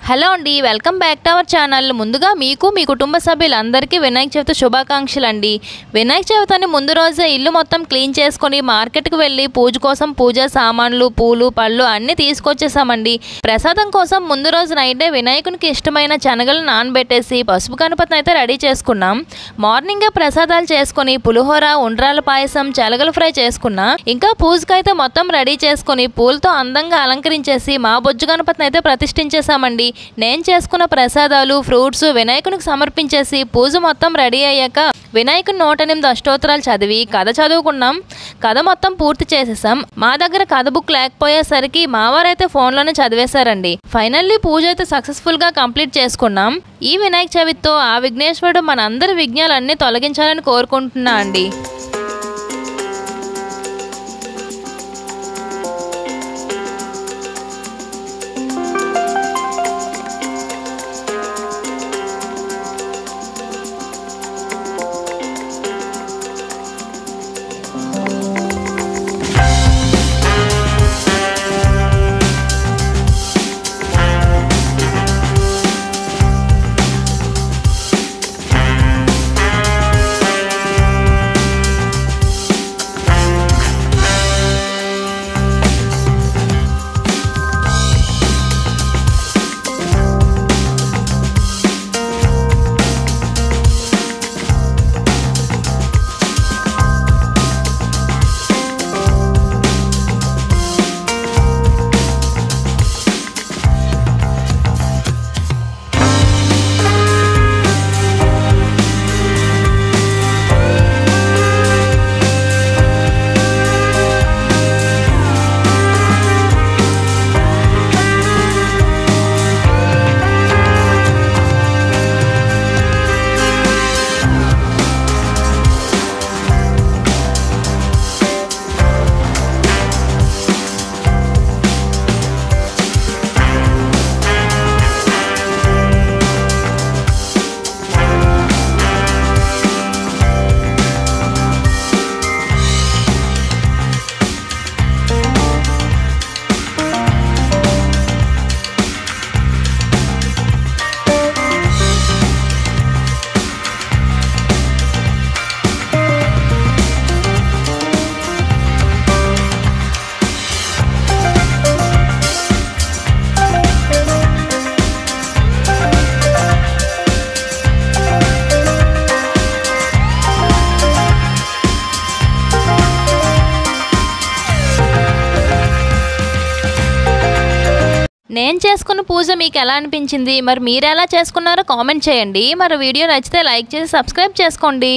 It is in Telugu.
హలో అండి, welcome back to our channel. ముందుగా మీకు మీ కుటుంబ సభ్యులందరికీ వినాయక చవితి శుభాకాంక్షలు అండి. వినాయక చవితిని ముందు రోజే ఇల్లు మొత్తం క్లీన్ చేసుకొని మార్కెట్కి వెళ్ళి పూజ కోసం పూజా సామాన్లు, పూలు, పళ్ళు అన్నీ తీసుకొచ్చేసామండి. ప్రసాదం కోసం ముందు రోజు నైటే వినాయకునికి ఇష్టమైన శనగలు నానబెట్టేసి పసుపు గణపతిని అయితే రెడీ చేసుకున్నాం. మార్నింగే ప్రసాదాలు చేసుకొని పులిహోర, ఉండ్రాల పాయసం, శనగలు ఫ్రై చేసుకున్నా. ఇంకా పూజకైతే మొత్తం రెడీ చేసుకొని పూలతో అందంగా అలంకరించేసి మా బొజ్జు గణపతిని అయితే ప్రతిష్ఠించేసామండి. నేను చేసుకున్న ప్రసాదాలు, ఫ్రూట్స్ వినాయకునికి సమర్పించేసి పూజ మొత్తం రెడీ అయ్యాక వినాయకుని 108 అష్టోత్తరాలు చదివి కథ చదువుకున్నాం. కథ మొత్తం పూర్తి చేసేసాం. మా దగ్గర కథ బుక్ లేకపోయేసరికి మావారైతే ఫోన్లోనే చదివేశారండి. ఫైనల్లీ పూజ అయితే సక్సెస్ఫుల్గా కంప్లీట్ చేసుకున్నాం. ఈ వినాయక చవితితో ఆ విఘ్నేశ్వరుడు మనందరి విఘ్నాలన్నీ తొలగించాలని కోరుకుంటున్నా అండి. నేను చేసుకున్న పూజ మీకు ఎలా అనిపించింది? మరి మీరు ఎలా చేసుకున్నారో కామెంట్ చేయండి. మరి వీడియో నచ్చితే లైక్ చేసి సబ్స్క్రైబ్ చేసుకోండి.